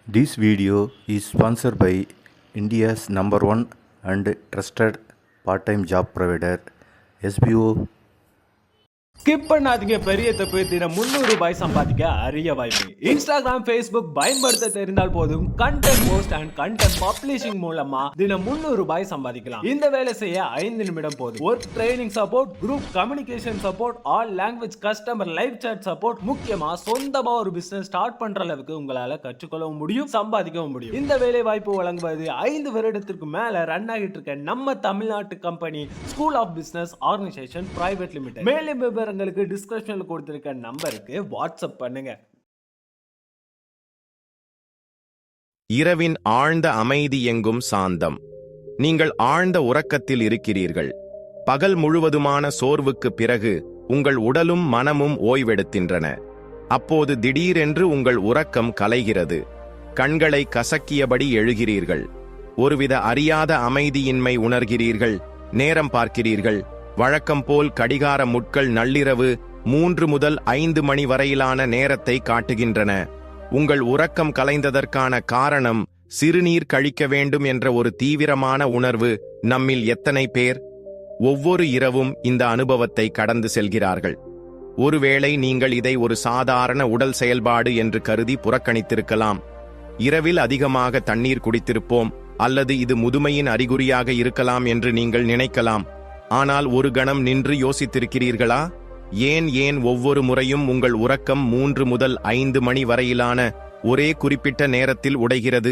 This video is sponsored by India's number one and trusted part-time job provider, SBO. Skip பண்ணாதீங்க, பெரிய தப்பு. தினம் 300 ரூபாய் சம்பாதிக்க அரிய வாய்ப்பு. இன்ஸ்டாகிராம், ஃபேஸ்புக் பயன்படுத்த தெரிந்தால் போதும் content post and content publishing மூலமா தினம் 300 ரூபாய் சம்பாதிக்கலாம். இந்த வேலை செய்ய 5 நிமிடம் போதும். Work training support, group communication support, all language customer live chat support, முக்கியமா சொந்தமா ஒரு பிசினஸ் ஸ்டார்ட் பண்ற அளவுக்கு உங்களால கற்றுக்கொள்ளவும் முடியும், சம்பாதிக்கவும் முடியும். இந்த வேலை வாய்ப்பு வழங்குவது 5 வருடத்திற்கு மேல ரன் ஆகிட்டு இருக்க நம்ம தமிழ்நாட்டு company school of business organisation private limited. மேலும் விவரங்களுக்கு டிஸ்கிரிப்ஷன்ல கொடுத்திருக்க நம்பருக்கு வாட்ஸ்அப் பண்ணுங்க. இரவின் ஆழ்ந்த அமைதி எங்கும் சாந்தம். நீங்கள் ஆழ்ந்த உறக்கத்தில் இருக்கிறீர்கள். பகல் முழுவதுமான சோர்வுக்கு பிறகு உங்கள் உடலும் மனமும் ஓய்வெடுக்கின்றன. அப்போது திடீரென்று உங்கள் உறக்கம் கலைகிறது. கண்களை கசக்கியபடி எழுகிறீர்கள். ஒருவித அறியாத அமைதியின்மை உணர்கிறீர்கள். நேரம் பார்க்கிறீர்கள். வழக்கம் போல் கடிகார முட்கள் நள்ளிரவு 3 முதல் 5 மணி வரையிலான நேரத்தை காட்டுகின்றன. உங்கள் உறக்கம் கலைந்ததற்கான காரணம் சிறுநீர் கழிக்க வேண்டும் என்ற ஒரு தீவிரமான உணர்வு. நம்மில் எத்தனை பேர் ஒவ்வொரு இரவும் இந்த அனுபவத்தை கடந்து செல்கிறார்கள்? ஒருவேளை நீங்கள் இதை ஒரு சாதாரண உடல் செயல்பாடு என்று கருதி புறக்கணித்திருக்கலாம். இரவில் அதிகமாக தண்ணீர் குடித்திருப்போம், அல்லது இது முதுமையின் அறிகுறியாக இருக்கலாம் என்று நீங்கள் நினைக்கலாம். ஆனால் ஒரு கணம் நின்று யோசித்திருக்கிறீர்களா? ஏன் ஒவ்வொரு முறையும் உங்கள் உறக்கம் 3 முதல் 5 மணி வரையிலான ஒரே குறிப்பிட்ட நேரத்தில் உடைகிறது?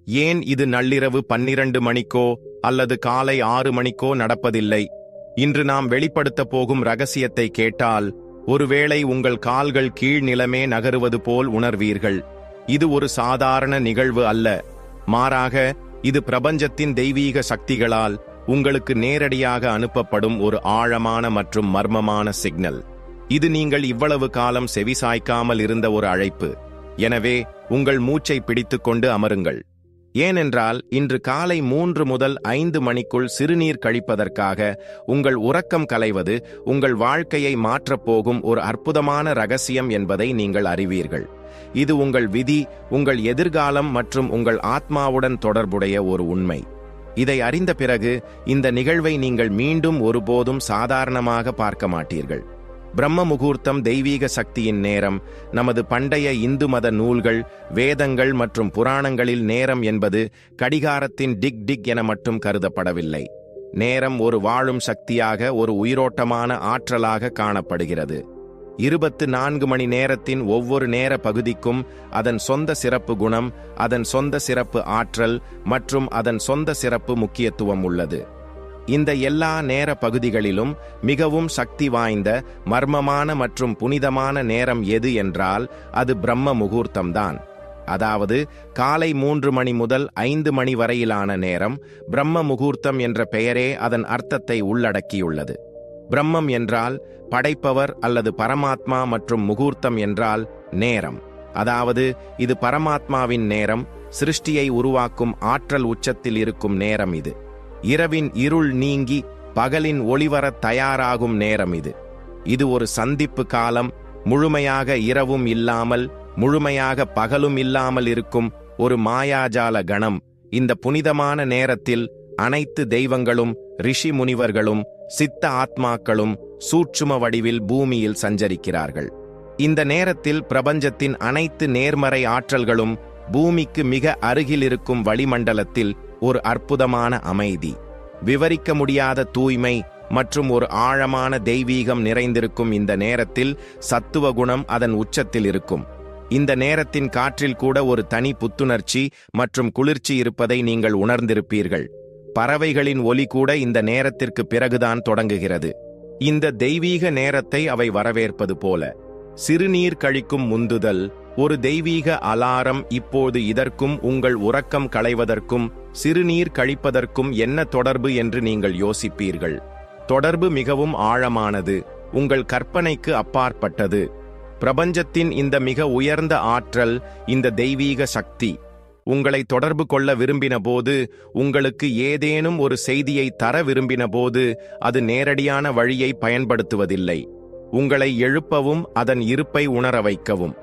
ஏன் இது நள்ளிரவு 12 மணிக்கோ அல்லது காலை 6 மணிக்கோ நடப்பதில்லை? இன்று நாம் வெளிப்படுத்தப் போகும் ரகசியத்தை கேட்டால் ஒருவேளை உங்கள் கால்கள் கீழ்நிலமே நகருவது போல் உணர்வீர்கள். இது ஒரு சாதாரண நிகழ்வு அல்ல. மாறாக இது பிரபஞ்சத்தின் தெய்வீக சக்திகளால் உங்களுக்கு நேரடியாக அனுப்பப்படும் ஒரு ஆழமான மற்றும் மர்மமான சிக்னல். இது நீங்கள் இவ்வளவு காலம் செவிசாய்க்காமல் இருந்த ஒரு அழைப்பு. எனவே உங்கள் மூச்சை பிடித்துக்கொண்டு அமருங்கள். ஏனென்றால் இன்று காலை 3 முதல் 5 மணிக்குள் சிறுநீர் கழிப்பதற்காக உங்கள் உறக்கம் கலைவது உங்கள் வாழ்க்கையை மாற்றப்போகும் ஒரு அற்புதமான ரகசியம் என்பதை நீங்கள் அறிவீர்கள். இது உங்கள் விதி, உங்கள் எதிர்காலம் மற்றும் உங்கள் ஆத்மாவுடன் தொடர்புடைய ஒரு உண்மை. இதை அறிந்த பிறகு இந்த நிகழ்வை நீங்கள் மீண்டும் ஒருபோதும் சாதாரணமாக பார்க்க மாட்டீர்கள். பிரம்ம முகூர்த்தம் தெய்வீக சக்தியின் நேரம். நமது பண்டைய இந்து மத நூல்கள், வேதங்கள் மற்றும் புராணங்களில் நேரம் என்பது கடிகாரத்தின் டிக் டிக் என மட்டும் கருதப்படவில்லை. நேரம் ஒரு வாழும் சக்தியாக, ஒரு உயிரோட்டமான ஆற்றலாக காணப்படுகிறது. 24 மணி நேரத்தின் ஒவ்வொரு நேர பகுதிக்கும் அதன் சொந்த சிறப்பு குணம், அதன் சொந்த சிறப்பு ஆற்றல் மற்றும் அதன் சொந்த சிறப்பு முக்கியத்துவம் உள்ளது. இந்த எல்லா நேர பகுதிகளிலும் மிகவும் சக்தி வாய்ந்த, மர்மமான மற்றும் புனிதமான நேரம் எது என்றால் அது பிரம்ம முகூர்த்தம்தான். அதாவது காலை 3 மணி முதல் 5 மணி வரையிலான நேரம். பிரம்ம முகூர்த்தம் என்ற பெயரே அதன் அர்த்தத்தை உள்ளடக்கியுள்ளது. பிரம்மம் என்றால் படைப்பவர் அல்லது பரமாத்மா மற்றும் முகூர்த்தம் என்றால் நேரம். அதாவது இது பரமாத்மாவின் நேரம், சிருஷ்டியை உருவாக்கும் ஆற்றல் உச்சத்தில் இருக்கும் நேரம் இது. இரவின் இருள் நீங்கி பகலின் ஒளிவரத் தயாராகும் நேரம் இது. இது ஒரு சந்திப்பு காலம். முழுமையாக இரவும் இல்லாமல் முழுமையாக பகலும் இல்லாமல் இருக்கும் ஒரு மாயாஜால கணம். இந்த புனிதமான நேரத்தில் அனைத்து தெய்வங்களும், ரிஷி முனிவர்களும், சித்த ஆத்மாக்களும் சூட்சும வடிவில் பூமியில் சஞ்சரிக்கிறார்கள். இந்த நேரத்தில் பிரபஞ்சத்தின் அனைத்து நேர்மறை ஆற்றல்களும் பூமிக்கு மிக அருகில் இருக்கும் வளிமண்டலத்தில் ஒரு அற்புதமான அமைதி, விவரிக்க முடியாத தூய்மை மற்றும் ஒரு ஆழமான தெய்வீகம் நிறைந்திருக்கும். இந்த நேரத்தில் சத்துவ குணம் அதன் உச்சத்தில் இருக்கும். இந்த நேரத்தின் காற்றில் கூட ஒரு தனி புத்துணர்ச்சி மற்றும் குளிர்ச்சி இருப்பதை நீங்கள் உணர்ந்திருப்பீர்கள். பறவைகளின் ஒலி கூட இந்த நேரத்திற்கு பிறகுதான் தொடங்குகிறது. இந்த தெய்வீக நேரத்தை அவை வரவேற்பது போல. சிறுநீர் கழிக்கும் முந்துதல் ஒரு தெய்வீக அலாரம். இப்போது இதற்கும் உங்கள் உறக்கம் களைவதற்கும் சிறுநீர் கழிப்பதற்கும் என்ன தொடர்பு என்று நீங்கள் யோசிப்பீர்கள். தொடர்பு மிகவும் ஆழமானது, உங்கள் கற்பனைக்கு அப்பாற்பட்டது. பிரபஞ்சத்தின் இந்த மிக உயர்ந்த ஆற்றல், இந்த தெய்வீக சக்தி உங்களை தொடர்பு கொள்ள விரும்பின போது, உங்களுக்கு ஏதேனும் ஒரு செய்தியை தர விரும்பின போது அது நேரடியான வழியை பயன்படுத்துவதில்லை. உங்களை எழுப்பவும் அதன் இருப்பை உணர வைக்கவும்.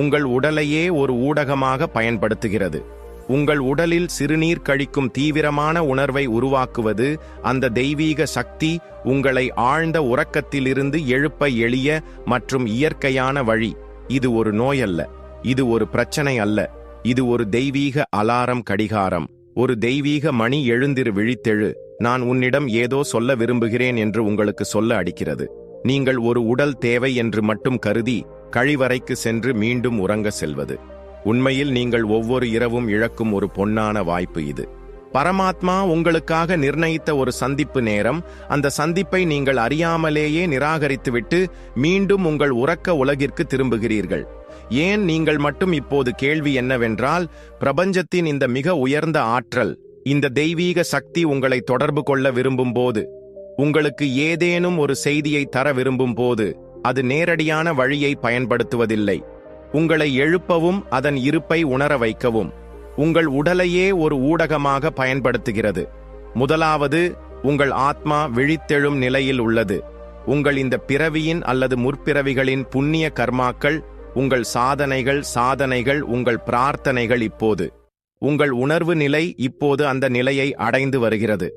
உங்கள் உடலையே ஒரு ஊடகமாக பயன்படுத்துகிறது. உங்கள் உடலில் சிறுநீர் கழிக்கும் தீவிரமான உணர்வை உருவாக்குவது அந்த தெய்வீக சக்தி உங்களை ஆழ்ந்த உறக்கத்திலிருந்து எழுப்ப எளிய மற்றும் இயற்கையான வழி. இது ஒரு நோயல்ல, இது ஒரு பிரச்சனை அல்ல, இது ஒரு தெய்வீக அலாரம் கடிகாரம், ஒரு தெய்வீக மணி. எழுந்திரு, விழித்தெழு, நான் உன்னிடம் ஏதோ சொல்ல விரும்புகிறேன் என்று உங்களுக்கு சொல்ல அடிக்கிறது. நீங்கள் ஒரு உடல் தேவை என்று மட்டும் கருதி கழிவறைக்கு சென்று மீண்டும் உறங்க செல்வது. உண்மையில் நீங்கள் ஒவ்வொரு இரவும் இழக்கும் ஒரு பொன்னான வாய்ப்பு இது. பரமாத்மா உங்களுக்காக நிர்ணயித்த ஒரு சந்திப்பு நேரம். அந்த சந்திப்பை நீங்கள் அறியாமலேயே நிராகரித்துவிட்டு மீண்டும் உங்கள் உறக்க உலகிற்கு திரும்புகிறீர்கள். ஏன் நீங்கள் மட்டும்? இப்போது கேள்வி என்னவென்றால், பிரபஞ்சத்தின் இந்த மிக உயர்ந்த ஆற்றல், இந்த தெய்வீக சக்தி உங்களை தொடர்பு கொள்ள விரும்பும் போது, உங்களுக்கு ஏதேனும் ஒரு செய்தியை தர விரும்பும் போது, அது நேரடியான வழியை பயன்படுத்துவதில்லை. உங்களை எழுப்பவும் அதன் இருப்பை உணர வைக்கவும் உங்கள் உடலையே ஒரு ஊடகமாக பயன்படுத்துகிறது. முதலாவது, உங்கள் ஆத்மா விழித்தெழும் நிலையில் உள்ளது. உங்கள் இந்த பிறவியின் அல்லது முற்பிறவிகளின் புண்ணிய கர்மாக்கள், உங்கள் சாதனைகள், உங்கள் பிரார்த்தனைகள் இப்போது, உங்கள் உணர்வு நிலை இப்போது அந்த நிலையை அடைந்து வருகிறது.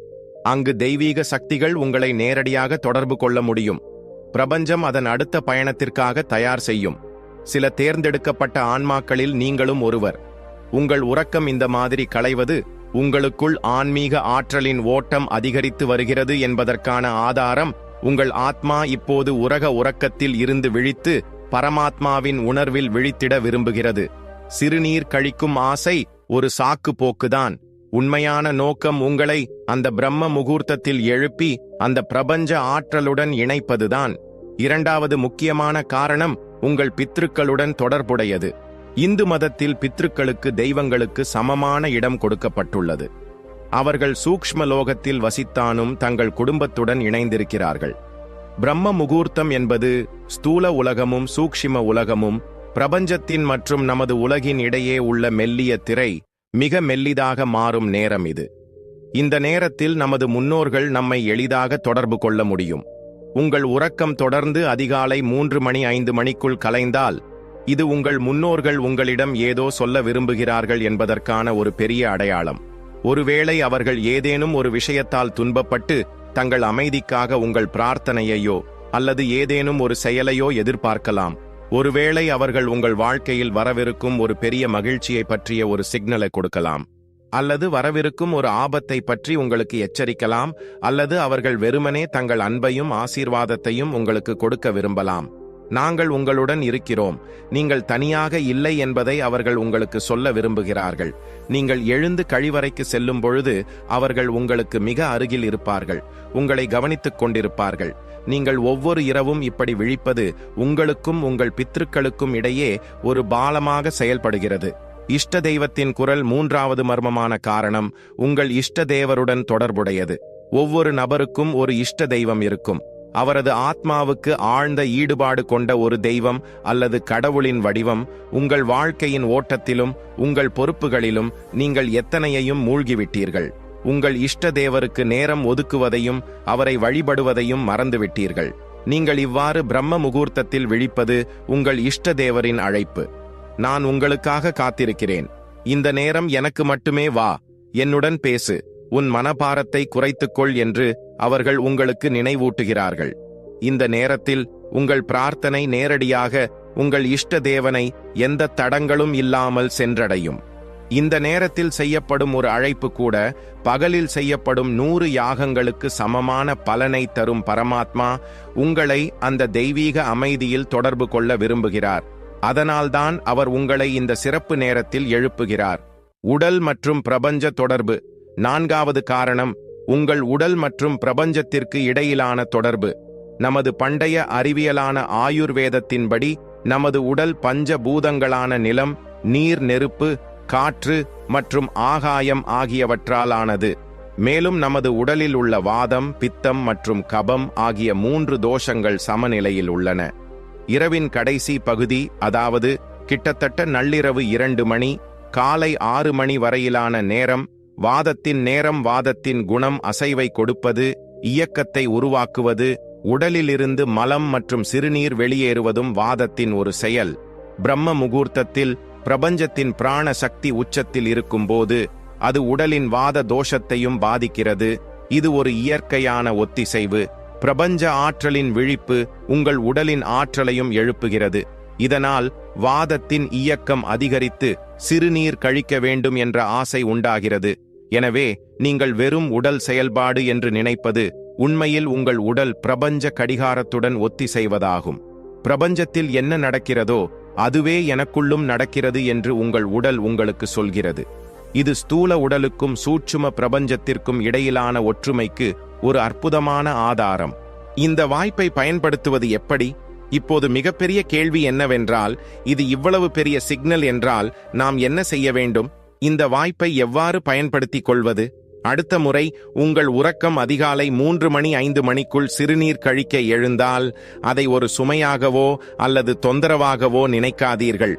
அங்கு தெய்வீக சக்திகள் உங்களை நேரடியாக தொடர்பு கொள்ள முடியும். பிரபஞ்சம் அதன் அடுத்த பயணத்திற்காக தயார் செய்யும். சில தேர்ந்தெடுக்கப்பட்ட ஆன்மாக்களில் நீங்களும் ஒருவர். உங்கள் உறக்கம் இந்த மாதிரி களைவது உங்களுக்குள் ஆன்மீக ஆற்றலின் ஓட்டம் அதிகரித்து வருகிறது என்பதற்கான ஆதாரம். உங்கள் ஆத்மா இப்போது உறக்கத்தில் இருந்து விழித்து பரமாத்மாவின் உணர்வில் விழித்திட விரும்புகிறது. சிறுநீர் கழிக்கும் ஆசை ஒரு சாக்கு போக்குதான். உண்மையான நோக்கம் உங்களை அந்த பிரம்ம முகூர்த்தத்தில் எழுப்பி அந்த பிரபஞ்ச ஆற்றலுடன் இணைப்பதுதான். இரண்டாவது முக்கியமான காரணம் உங்கள் பித்ருக்களுடன் தொடர்புடையது. இந்து மதத்தில் பித்ருக்களுக்கு தெய்வங்களுக்கு சமமான இடம் கொடுக்கப்பட்டுள்ளது. அவர்கள் சூக்ஷ்ம லோகத்தில் வசித்தானும் தங்கள் குடும்பத்துடன் இணைந்திருக்கிறார்கள். பிரம்ம முகூர்த்தம் என்பது ஸ்தூல உலகமும் சூக்ஷ்ம உலகமும் பிரபஞ்சத்தின் மற்றும் நமது உலகின் இடையே உள்ள மெல்லிய திரை மிக மெல்லிதாக மாறும் நேரம் இது. இந்த நேரத்தில் நமது முன்னோர்கள் நம்மை எளிதாக தொடர்பு கொள்ள முடியும். உங்கள் உறக்கம் தொடர்ந்து அதிகாலை 3 மணி 5 மணிக்குள் கலைந்தால், இது உங்கள் முன்னோர்கள் உங்களிடம் ஏதோ சொல்ல விரும்புகிறார்கள் என்பதற்கான ஒரு பெரிய அடையாளம். ஒருவேளை அவர்கள் ஏதேனும் ஒரு விஷயத்தால் துன்பப்பட்டு தங்கள் அமைதிக்காக உங்கள் பிரார்த்தனையையோ அல்லது ஏதேனும் ஒரு செயலையோ எதிர்பார்க்கலாம். ஒருவேளை அவர்கள் உங்கள் வாழ்க்கையில் வரவிருக்கும் ஒரு பெரிய மகிழ்ச்சியை பற்றிய ஒரு சிக்னலை கொடுக்கலாம், அல்லது வரவிருக்கும் ஒரு ஆபத்தை பற்றி உங்களுக்கு எச்சரிக்கலாம், அல்லது அவர்கள் வெறுமனே தங்கள் அன்பையும் ஆசீர்வாதத்தையும் உங்களுக்கு கொடுக்க விரும்பலாம். நாங்கள் உங்களுடன் இருக்கிறோம், நீங்கள் தனியாக இல்லை என்பதை அவர்கள் உங்களுக்கு சொல்ல விரும்புகிறார்கள். நீங்கள் எழுந்து கழிவறைக்கு செல்லும் பொழுது அவர்கள் உங்களுக்கு மிக அருகில் இருப்பார்கள், உங்களை கவனித்துக் கொண்டிருப்பார்கள். நீங்கள் ஒவ்வொரு இரவும் இப்படி விழிப்பது உங்களுக்கும் உங்கள் பித்ருக்களுக்கும் இடையே ஒரு பாலமாக செயல்படுகிறது. இஷ்ட தெய்வத்தின் குரல். மூன்றாவது மர்மமான காரணம் உங்கள் இஷ்ட தேவருடன் தொடர்புடையது. ஒவ்வொரு நபருக்கும் ஒரு இஷ்ட தெய்வம் இருக்கும். அவரது ஆத்மாவுக்கு ஆழ்ந்த ஈடுபாடு கொண்ட ஒரு தெய்வம் அல்லது கடவுளின் வடிவம். உங்கள் வாழ்க்கையின் ஓட்டத்திலும் உங்கள் பொறுப்புகளிலும் நீங்கள் எத்தனையையும் மூழ்கிவிட்டீர்கள். உங்கள் இஷ்ட தேவருக்கு நேரம் ஒதுக்குவதையும் அவரை வழிபடுவதையும் மறந்துவிட்டீர்கள். நீங்கள் இவ்வாறு பிரம்ம முகூர்த்தத்தில் விழிப்பது உங்கள் இஷ்ட தேவரின் அழைப்பு. நான் உங்களுக்காக காத்திருக்கிறேன். இந்த நேரம் எனக்கு மட்டுமே வா, என்னுடன் பேசு, உன் மனபாரத்தை குறைத்துக்கொள் என்று அவர்கள் உங்களுக்கு நினைவூட்டுகிறார்கள். இந்த நேரத்தில் உங்கள் பிரார்த்தனை நேரடியாக உங்கள் இஷ்ட தேவனை எந்த தடங்களும் இல்லாமல் சென்றடையும். இந்த நேரத்தில் செய்யப்படும் ஒரு அழைப்பு கூட பகலில் செய்யப்படும் 100 யாகங்களுக்கு சமமான பலனை தரும். பரமாத்மா உங்களை அந்த தெய்வீக அமைதியில் தொடர்பு கொள்ள விரும்புகிறார். அதனால்தான் அவர் உங்களை இந்த சிறப்பு நேரத்தில் எழுப்புகிறார். உடல் மற்றும் பிரபஞ்ச தொடர்பு. நான்காவது காரணம் உங்கள் உடல் மற்றும் பிரபஞ்சத்திற்கு இடையிலான தொடர்பு. நமது பண்டைய அறிவியலான ஆயுர்வேதத்தின்படி நமது உடல் பஞ்ச பூதங்களான நிலம், நீர், நெருப்பு, காற்று மற்றும் ஆகாயம் ஆகியவற்றால் ஆனது. மேலும் நமது உடலில் உள்ள வாதம், பித்தம் மற்றும் கபம் ஆகிய 3 தோஷங்கள் சமநிலையில் உள்ளன. இரவின் கடைசி பகுதி, அதாவது கிட்டத்தட்ட நள்ளிரவு 2 மணி காலை 6 மணி வரையிலான நேரம் வாதத்தின் நேரம். வாதத்தின் குணம் அசைவை கொடுப்பது, இயக்கத்தை உருவாக்குவது, உடலிலிருந்து மலம் மற்றும் சிறுநீர் வெளியேறுவதும் வாதத்தின் ஒரு செயல். பிரம்ம முகூர்த்தத்தில் பிரபஞ்சத்தின் பிராண சக்தி உச்சத்தில் இருக்கும்போது அது உடலின் வாத தோஷத்தையும் பாதிக்கிறது. இது ஒரு இயற்கையான ஒத்திசைவு. பிரபஞ்ச ஆற்றலின் விழிப்பு உங்கள் உடலின் ஆற்றலையும் எழுப்புகிறது. இதனால் வாதத்தின் இயக்கம் அதிகரித்து சிறுநீர் கழிக்க வேண்டும் என்ற ஆசை உண்டாகிறது. எனவே நீங்கள் வெறும் உடல் செயல்பாடு என்று நினைப்பது உண்மையில் உங்கள் உடல் பிரபஞ்ச கடிகாரத்துடன் ஒத்திசைவதாகும். பிரபஞ்சத்தில் என்ன நடக்கிறதோ அதுவே எனக்குள்ளும் நடக்கிறது என்று உங்கள் உடல் உங்களுக்கு சொல்கிறது. இது ஸ்தூல உடலுக்கும் சூட்சும பிரபஞ்சத்திற்கும் இடையிலான ஒற்றுமைக்கு ஒரு அற்புதமான ஆதாரம். இந்த வாய்ப்பை பயன்படுத்துவது எப்படி? இப்போது மிகப்பெரிய கேள்வி என்னவென்றால், இது இவ்வளவு பெரிய சிக்னல் என்றால் நாம் என்ன செய்ய வேண்டும்? இந்த வாய்ப்பை எவ்வாறு பயன்படுத்திக் கொள்வது? அடுத்த முறை உங்கள் உறக்கம் அதிகாலை 3 மணி 5 மணிக்குள் சிறுநீர் கழிக்க எழுந்தால் அதை ஒரு சுமையாகவோ அல்லது தொந்தரவாகவோ நினைக்காதீர்கள்.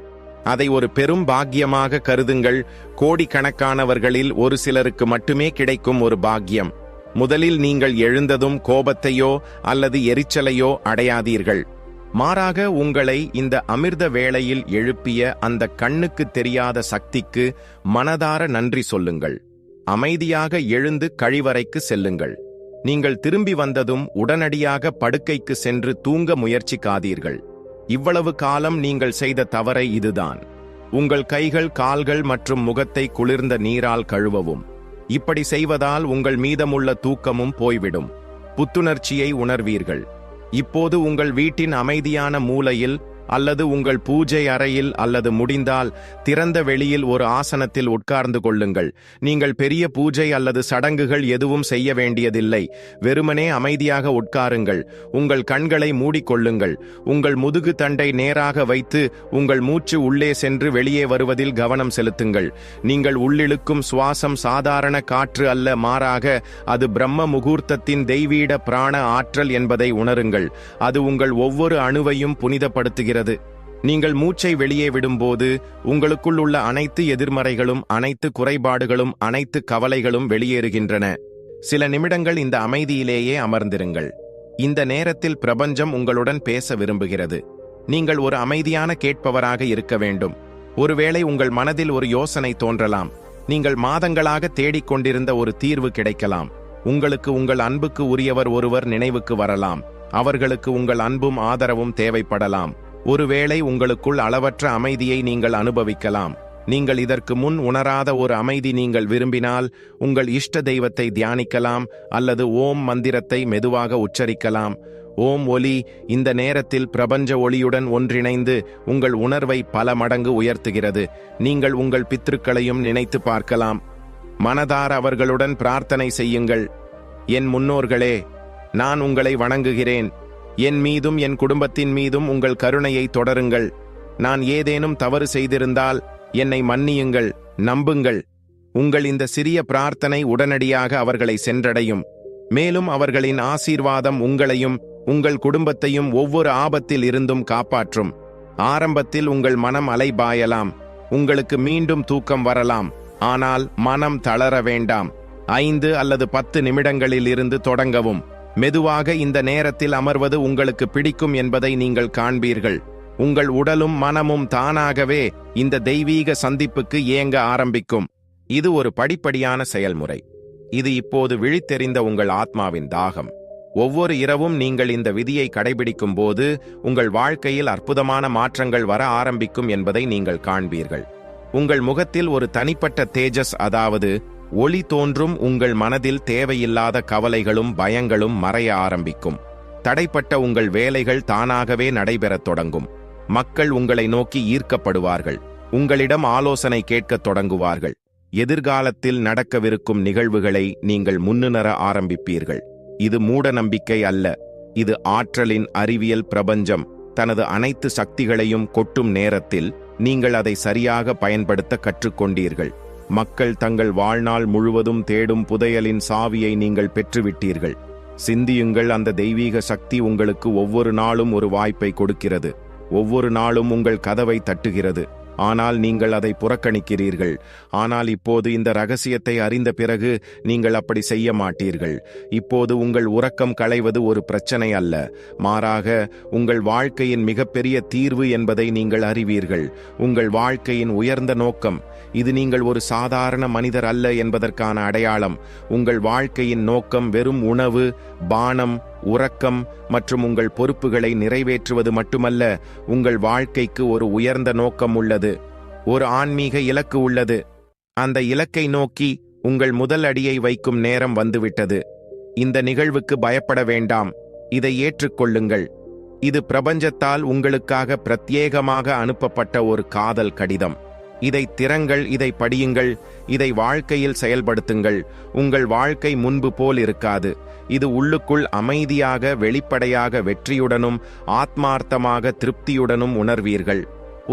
அதை ஒரு பெரும் பாக்கியமாக கருதுங்கள். கோடிக்கணக்கானவர்களில் ஒரு சிலருக்கு மட்டுமே கிடைக்கும் ஒரு பாக்கியம். முதலில் நீங்கள் எழுந்ததும் கோபத்தையோ அல்லது எரிச்சலையோ அடையாதீர்கள். மாறாக உங்களை இந்த அமிர்த வேளையில் எழுப்பிய அந்த கண்ணுக்கு தெரியாத சக்திக்கு மனதார நன்றி சொல்லுங்கள். அமைதியாக எழுந்து கழிவறைக்கு செல்லுங்கள். நீங்கள் திரும்பி வந்ததும் உடனடியாக படுக்கைக்கு சென்று தூங்க முயற்சிக்காதீர்கள். இவ்வளவு காலம் நீங்கள் செய்த தவறை இதுதான். உங்கள் கைகள், கால்கள் மற்றும் முகத்தை குளிர்ந்த நீரால் கழுவவும். இப்படி செய்வதால் உங்கள் மீதமுள்ள தூக்கமும் போய்விடும். புத்துணர்ச்சியை உணர்வீர்கள். இப்போது உங்கள் வீட்டின் அமைதியான மூலையில் அல்லது உங்கள் பூஜை அறையில் அல்லது முடிந்தால் திறந்த வெளியில் ஒரு ஆசனத்தில் உட்கார்ந்து கொள்ளுங்கள். நீங்கள் பெரிய பூஜை அல்லது சடங்குகள் எதுவும் செய்ய வேண்டியதில்லை. வெறுமனே அமைதியாக உட்காருங்கள். உங்கள் கண்களை மூடிக்கொள்ளுங்கள். உங்கள் முதுகு தண்டை நேராக வைத்து உங்கள் மூச்சு உள்ளே சென்று வெளியே வருவதில் கவனம் செலுத்துங்கள். நீங்கள் உள்ளிழுக்கும் சுவாசம் சாதாரண காற்று அல்ல, மாறாக அது பிரம்ம முகூர்த்தத்தின் தெய்வீட பிராண ஆற்றல் என்பதை உணருங்கள். அது உங்கள் ஒவ்வொரு அணுவையும் புனிதப்படுத்துகிறது. நீங்கள் மூச்சை வெளியே விடும்போது உங்களுக்குள் உள்ள அனைத்து எதிர்மறைகளும், அனைத்து குறைபாடுகளும், அனைத்து கவலைகளும் வெளியேறுகின்றன. சில நிமிடங்கள் இந்த அமைதியிலேயே அமர்ந்திருங்கள். இந்த நேரத்தில் பிரபஞ்சம் உங்களுடன் பேச விரும்புகிறது. நீங்கள் ஒரு அமைதியான கேட்பவராக இருக்க வேண்டும். ஒருவேளை உங்கள் மனதில் ஒரு யோசனை தோன்றலாம். நீங்கள் மாதங்களாக தேடிக்கொண்டிருந்த ஒரு தீர்வு கிடைக்கலாம். உங்களுக்கு உங்கள் அன்புக்கு உரியவர் ஒருவர் நினைவுக்கு வரலாம். அவர்களுக்கு உங்கள் அன்பும் ஆதரவும் தேவைப்படலாம். ஒருவேளை உங்களுக்குள் அளவற்ற அமைதியை நீங்கள் அனுபவிக்கலாம். நீங்கள் இதற்கு முன் உணராத ஒரு அமைதி. நீங்கள் விரும்பினால் உங்கள் இஷ்ட தெய்வத்தை தியானிக்கலாம் அல்லது ஓம் மந்திரத்தை மெதுவாக உச்சரிக்கலாம். ஓம் ஒலி இந்த நேரத்தில் பிரபஞ்ச ஒளியுடன் ஒன்றிணைந்து உங்கள் உணர்வை பல மடங்கு உயர்த்துகிறது. நீங்கள் உங்கள் பித்ருக்களையும் நினைத்து பார்க்கலாம். மனதார அவர்களுடன் பிரார்த்தனை செய்யுங்கள். என் முன்னோர்களே, நான் உங்களை வணங்குகிறேன். என் மீதும் என் குடும்பத்தின் மீதும் உங்கள் கருணையை தொடருங்கள். நான் ஏதேனும் தவறு செய்திருந்தால் என்னை மன்னியுங்கள். நம்புங்கள், உங்கள் இந்த சிறிய பிரார்த்தனை உடனடியாக அவர்களை சென்றடையும். மேலும் அவர்களின் ஆசீர்வாதம் உங்களையும் உங்கள் குடும்பத்தையும் ஒவ்வொரு ஆபத்தில் இருந்தும் காப்பாற்றும். ஆரம்பத்தில் உங்கள் மனம் அலைபாயலாம். உங்களுக்கு மீண்டும் தூக்கம் வரலாம். ஆனால் மனம் தளர வேண்டாம். 5 அல்லது 10 நிமிடங்களில் இருந்து தொடங்கவும். மெதுவாக இந்த நேரத்தில் அமர்வது உங்களுக்கு பிடிக்கும் என்பதை நீங்கள் காண்பீர்கள். உங்கள் உடலும் மனமும் தானாகவே இந்த தெய்வீக சந்திப்புக்கு ஏங்க ஆரம்பிக்கும். இது ஒரு படிப்படியான செயல்முறை. இது இப்போது விழித்தெறிந்த உங்கள் ஆத்மாவின் தாகம். ஒவ்வொரு இரவும் நீங்கள் இந்த விதியை கடைபிடிக்கும் போது உங்கள் வாழ்க்கையில் அற்புதமான மாற்றங்கள் வர ஆரம்பிக்கும் என்பதை நீங்கள் காண்பீர்கள். உங்கள் முகத்தில் ஒரு தனிப்பட்ட தேஜஸ், அதாவது ஒளி தோன்றும். உங்கள் மனதில் தேவையில்லாத கவலைகளும் பயங்களும் மறைய ஆரம்பிக்கும். தடைப்பட்ட உங்கள் வேலைகள் தானாகவே நடைபெறத் தொடங்கும். மக்கள் உங்களை நோக்கி ஈர்க்கப்படுவார்கள். உங்களிடம் ஆலோசனை கேட்கத் தொடங்குவார்கள். எதிர்காலத்தில் நடக்கவிருக்கும் நிகழ்வுகளை நீங்கள் முன்னுணர ஆரம்பிப்பீர்கள். இது மூட நம்பிக்கை அல்ல. இது ஆற்றலின் அறிவியல். பிரபஞ்சம் தனது அனைத்து சக்திகளையும் கொட்டும் நேரத்தில் நீங்கள் அதை சரியாக பயன்படுத்த கற்றுக்கொண்டீர்கள். மக்கள் தங்கள் வாழ்நாள் முழுவதும் தேடும் புதையலின் சாவியை நீங்கள் பெற்றுவிட்டீர்கள். சிந்தியுங்கள். அந்த தெய்வீக சக்தி உங்களுக்கு ஒவ்வொரு நாளும் ஒரு வாய்ப்பை கொடுக்கிறது. ஒவ்வொரு நாளும் உங்கள் கதவை தட்டுகிறது. ஆனால் நீங்கள் அதை புறக்கணிக்கிறீர்கள். ஆனால் இப்போது இந்த ரகசியத்தை அறிந்த பிறகு நீங்கள் அப்படி செய்ய மாட்டீர்கள். இப்போது உங்கள் உறக்கம் களைவது ஒரு பிரச்சனை அல்ல, மாறாக உங்கள் வாழ்க்கையின் மிகப்பெரிய தீர்வு என்பதை நீங்கள் அறிவீர்கள். உங்கள் வாழ்க்கையின் உயர்ந்த நோக்கம் இது. நீங்கள் ஒரு சாதாரண மனிதர் அல்ல என்பதற்கான அடையாளம். உங்கள் வாழ்க்கையின் நோக்கம் வெறும் உணவு, பானம், உறக்கம் மற்றும் உங்கள் பொறுப்புகளை நிறைவேற்றுவது மட்டுமல்ல. உங்கள் வாழ்க்கைக்கு ஒரு உயர்ந்த நோக்கம் உள்ளது, ஒரு ஆன்மீக இலக்கு உள்ளது. அந்த இலக்கை நோக்கி உங்கள் முதல் அடியை வைக்கும் நேரம் வந்துவிட்டது. இந்த நிகழ்வுக்கு பயப்பட வேண்டாம், இதை ஏற்றுக்கொள்ளுங்கள். இது பிரபஞ்சத்தால் உங்களுக்காக பிரத்யேகமாக அனுப்பப்பட்ட ஒரு காதல் கடிதம். இதை திறங்கள், இதை படியுங்கள், இதை வாழ்க்கையில் செயல்படுத்துங்கள். உங்கள் வாழ்க்கை முன்பு போல் இருக்காது. இது உள்ளுக்குள் அமைதியாக, வெளிப்படையாக, வெற்றியுடனும் ஆத்மார்த்தமாக திருப்தியுடனும் உணர்வீர்கள்.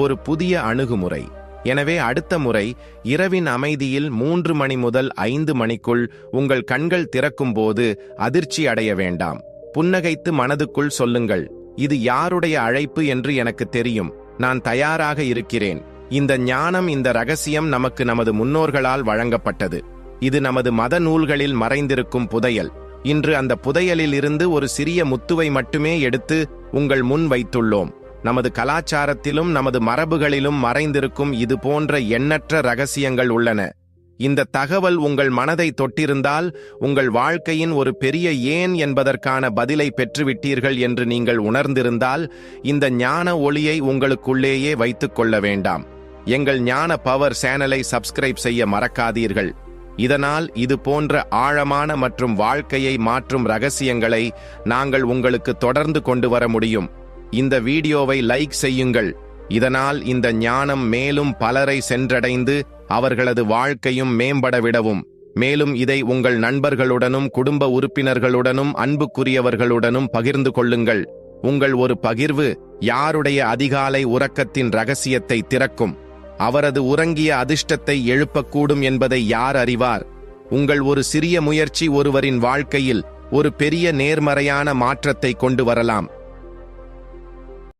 ஒரு புதிய அணுகுமுறை. எனவே அடுத்த முறை இரவின் அமைதியில் 3 மணி முதல் 5 மணிக்குள் உங்கள் கண்கள் திறக்கும்போது அதிர்ச்சி அடைய வேண்டாம். புன்னகைத்து மனதுக்குள் சொல்லுங்கள், இது யாருடைய அழைப்பு என்று எனக்கு தெரியும், நான் தயாராக இருக்கிறேன். இந்த ஞானம், இந்த ரகசியம் நமக்கு நமது முன்னோர்களால் வழங்கப்பட்டது. இது நமது மத நூல்களில் மறைந்திருக்கும் புதையல். இன்று அந்த புதையலில் இருந்து ஒரு சிறிய முத்துவை மட்டுமே எடுத்து உங்கள் முன் வைத்துள்ளோம். நமது கலாச்சாரத்திலும் நமது மரபுகளிலும் மறைந்திருக்கும் இது போன்ற எண்ணற்ற ரகசியங்கள் உள்ளன. இந்த தகவல் உங்கள் மனதை தொட்டிருந்தால், உங்கள் வாழ்க்கையின் ஒரு பெரிய ஏன் என்பதற்கான பதிலை பெற்றுவிட்டீர்கள் என்று நீங்கள் உணர்ந்திருந்தால், இந்த ஞான ஒளியை உங்களுக்குள்ளேயே வைத்துக் கொள்ள வேண்டாம். எங்கள் ஞான பவர் சேனலை சப்ஸ்கிரைப் செய்ய மறக்காதீர்கள். இதனால் இது போன்ற ஆழமான மற்றும் வாழ்க்கையை மாற்றும் ரகசியங்களை நாங்கள் உங்களுக்கு தொடர்ந்து கொண்டு வர முடியும். இந்த வீடியோவை லைக் செய்யுங்கள். இதனால் இந்த ஞானம் மேலும் பலரை சென்றடைந்து அவர்களது வாழ்க்கையும் மேம்பட விடவும். மேலும் இதை உங்கள் நண்பர்களுடனும் குடும்ப உறுப்பினர்களுடனும் அன்புக்குரியவர்களுடனும் பகிர்ந்து கொள்ளுங்கள். உங்கள் ஒரு பகிர்வு யாருடைய அதிகாலை உறக்கத்தின் ரகசியத்தை திறக்கும், அவரது உறங்கிய அதிர்ஷ்டத்தை எழுப்பக்கூடும் என்பதை யார் அறிவார்? உங்கள் ஒரு சிறிய முயற்சி ஒருவரின் வாழ்க்கையில் ஒரு பெரிய நேர்மறையான மாற்றத்தை கொண்டு வரலாம்.